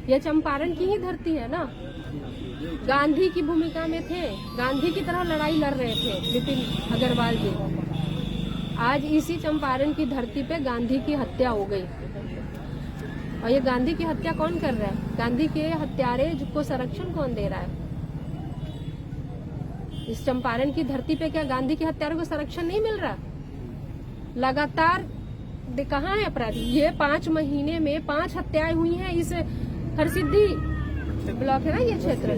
ये चंपारण की ही धरती है ना। गांधी की भूमिका में थे, गांधी की तरह लड़ाई लड़ रहे थे विपिन अग्रवाल जी। आज इसी चंपारण की धरती पे गांधी की हत्या हो गई। और ये गांधी की हत्या कौन कर रहा है? गांधी के हत्यारे को संरक्षण कौन दे रहा है? इस चंपारण की धरती पे क्या गांधी के हत्यारों को संरक्षण नहीं मिल रहा? लगातार कहाँ है अपराधी? ये 5 महीने में 5 हत्याएं हुई हैं इस हरसिद्धि ब्लॉक है ना ये क्षेत्र।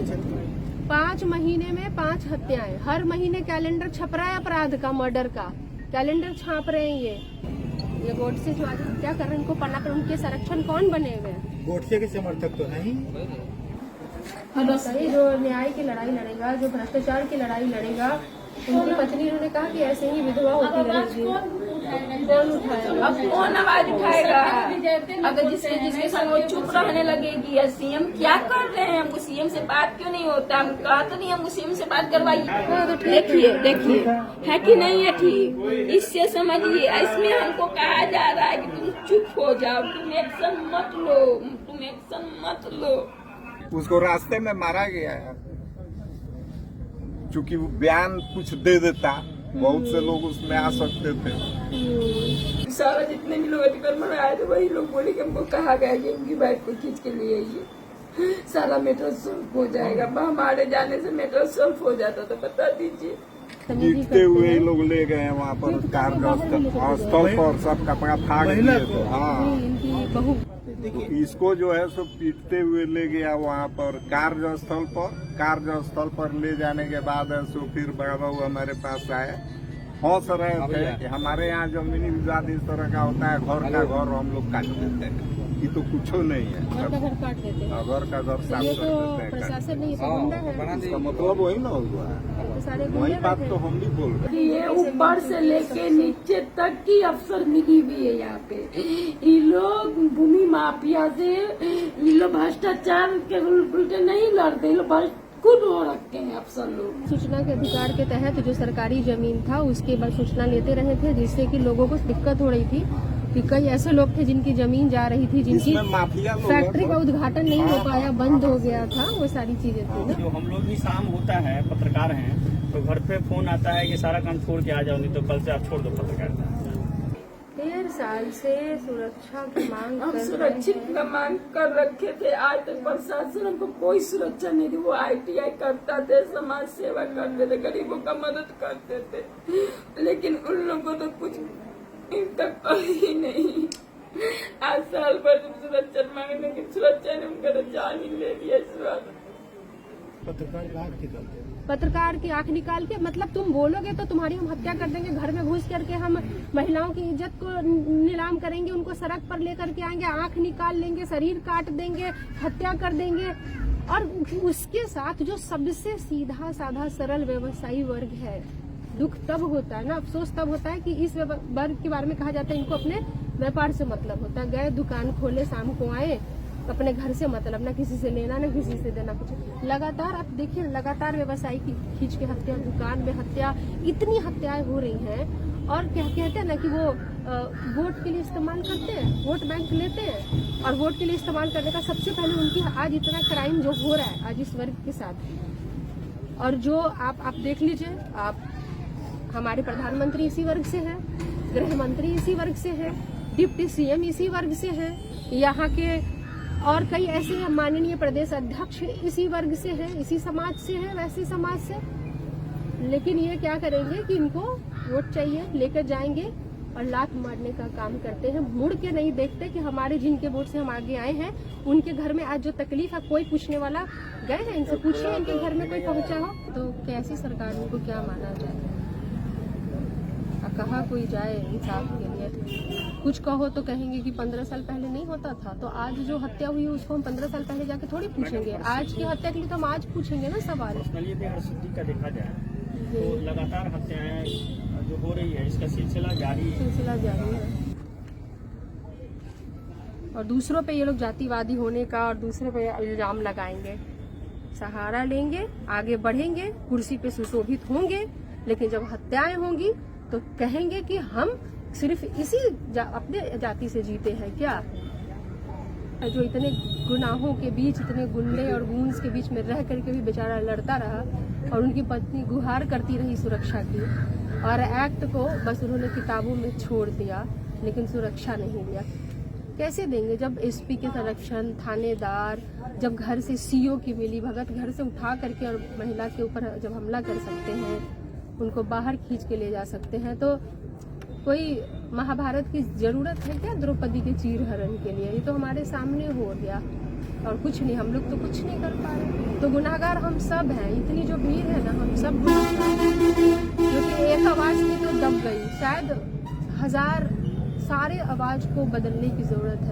5 महीने में 5 हत्याएं। हर महीने कैलेंडर छप रहा है अपराध का, मर्डर का कैलेंडर छाप रहे हैं ये गोडसे जो आज हत्या कर रहे हैं उनको पन्ना पर उनके संरक्षण कौन बने हुए हैं? गोडसे के समर्थक तो नहीं। सही जो न्याय की लड़ाई लड़ेगा, जो भ्रष्टाचार की लड़ाई लड़ेगा, उनकी पत्नी उन्होंने कहा कि ऐसे ही विधवा होती रहेगी। कौन उठाएगा? अब कौन आवाज उठाएगा? अगर जिसके संग वो चुप रहने लगेगी। या सीएम क्या कर रहे हैं? हमको सीएम से बात क्यों नहीं होता? हम कहा तो नहीं हमको सीएम से बात करवाइए। देखिए है कि नहीं है ठीक? इससे समझिए इसमें हमको कहा जा रहा है कि तुम चुप हो जाओ, तुम एक्शन मत लो, तुम एक्शन मत लो। उसको रास्ते में मारा गया है, क्योंकि वो बयान कुछ दे देता, बहुत से लोग उसमें आ सकते थे। सारा जितने भी लोग अतिक्रमण आए थे वही लोग बोले कि हमको कहा गया कि उनकी बाइक को खींच के लिए आइए, सारा मैटर सॉल्व हो जाएगा। हमारे जाने से मैटर सॉल्व हो जाता तो बता दीजिए। जीतते हुए लोग ले गए हैं वहाँ पर कार्यस्थल पर, सब कपड़ा फाड़ दिए थे। हाँ, इसको जो है सो पीटते हुए ले गया वहाँ पर कार्यस्थल पर ले जाने के बाद सो फिर बड़ा बाबू हमारे पास आए, हंस रहे थे कि हमारे यहाँ जमीनी विवाद इस तरह का होता है, घर का घर हम लोग काट देते हैं। ये तो कुछ नहीं है, घर का घर काट देते हैं, घर का घर साफ ये कर तो देते हैं। प्रशासन नहीं है, इसका मतलब वही ना हुआ, सारे वही बात तो हम भी बोल रहे हैं। ये ऊपर से लेके नीचे तक की अफसर मिली हुई है यहाँ पे। ये लोग भूमि माफिया से, ये लोग भ्रष्टाचार के उल्टे नहीं लड़ते, ये लोग खुद हो रखे हैं अफसर लोग। सूचना के अधिकार के तहत जो सरकारी जमीन था उसके बाद सूचना लेते रहे थे, जिससे कि लोगों को दिक्कत हो रही थी कि कई ऐसे लोग थे जिनकी जमीन जा रही थी, जिनकी फैक्ट्री का उद्घाटन नहीं हो पाया, बंद हो गया था, वो सारी चीजें थी। जो हम लोग भी शाम होता है, पत्रकार हैं, तो घर पे फोन आता है कि सारा काम छोड़ के आ जाओ, नहीं तो कल से आप छोड़ दो पत्रकारिता। 1.5 साल से सुरक्षा की मांग हम सुरक्षित का मांग कर रखे थे, आज तक प्रशासन हमको कोई सुरक्षा नहीं दी। वो ITI करता थे, समाज सेवा करते थे, गरीबों का मदद करते थे, लेकिन उन लोगों को तो कुछ तक ही नहीं। आज साल भर जब सुरक्षा मांगे, लेकिन सुरक्षा ने उनका तो जान ही ले लिया। इस बात पत्रकार की आंख निकाल के, मतलब तुम बोलोगे तो तुम्हारी हम हत्या कर देंगे, घर में घुस करके हम महिलाओं की इज्जत को नीलाम करेंगे, उनको सड़क पर लेकर के आएंगे, आंख निकाल लेंगे, शरीर काट देंगे, हत्या कर देंगे। और उसके साथ जो सबसे सीधा साधा सरल व्यवसायी वर्ग है, दुख तब होता है ना, अफसोस तब होता है कि इस वर्ग के बारे में कहा जाता है इनको अपने व्यापार से मतलब होता है। गए दुकान खोले, शाम को आए, अपने घर से मतलब, ना किसी से लेना ना किसी से देना कुछ। लगातार आप देखिए, लगातार व्यवसायी की खींच के हत्या, दुकान में हत्या, इतनी हत्याएं हो रही हैं। और क्या कहते हैं ना कि वो वोट के लिए इस्तेमाल करते हैं, वोट बैंक लेते हैं, और वोट के लिए इस्तेमाल करने का सबसे पहले उनकी आज इतना क्राइम जो हो रहा है आज इस वर्ग के साथ। और जो आप देख लीजिए, आप हमारे प्रधानमंत्री इसी वर्ग से है, गृह मंत्री इसी वर्ग से है, डिप्टी CM इसी वर्ग से है, यहाँ के और कई ऐसे माननीय प्रदेश अध्यक्ष इसी वर्ग से है, इसी समाज से है, वैसे समाज से। लेकिन ये क्या करेंगे कि इनको वोट चाहिए, लेकर जाएंगे और लात मारने का काम करते हैं। मुड़ के नहीं देखते कि हमारे जिनके वोट से हम आगे आए हैं उनके घर में आज जो तकलीफ है, कोई पूछने वाला गए हैं इनसे पूछिए, इनके घर में कोई पहुंचा हो तो कैसी सरकार उनको क्या माना जाए? कहा कोई जाए इंसाफ के लिए, कुछ कहो तो कहेंगे कि 15 साल पहले नहीं होता था। तो आज जो हत्या हुई है उसको हम 15 साल पहले जाके थोड़ी पूछेंगे, आज की हत्या के लिए तो हम आज पूछेंगे ना सवाल। पर्सनली हरसिद्धि का देखा जाए तो लगातार हत्याएं जो हो रही है, इसका सिलसिला जारी है। और दूसरों पे ये लोग जातिवादी होने का और दूसरे पे इल्जाम लगाएंगे, सहारा लेंगे, आगे बढ़ेंगे, कुर्सी पे सुशोभित होंगे, लेकिन जब हत्याएं होंगी तो कहेंगे कि हम सिर्फ इसी अपने जाति से जीते हैं क्या। जो इतने गुनाहों के बीच, इतने गुंडे और गूंज के बीच में रह करके भी बेचारा लड़ता रहा और उनकी पत्नी गुहार करती रही सुरक्षा की, और एक्ट को बस उन्होंने किताबों में छोड़ दिया लेकिन सुरक्षा नहीं दिया। कैसे देंगे जब एसपी के संरक्षण, थानेदार, जब घर से सीओ की मिली भगत घर से उठा करके और महिला के ऊपर जब हमला कर सकते हैं, उनको बाहर खींच के ले जा सकते हैं, तो कोई महाभारत की जरूरत है क्या द्रौपदी के चीरहरण के लिए? ये तो हमारे सामने हो गया और कुछ नहीं, हम लोग तो कुछ नहीं कर पा रहे। तो गुनाहगार हम सब हैं, इतनी जो भीड़ है ना, हम सब गुनाहगार हैं। क्योंकि एक आवाज थी तो दब गई, शायद 1000 सारे आवाज को बदलने की जरूरत है।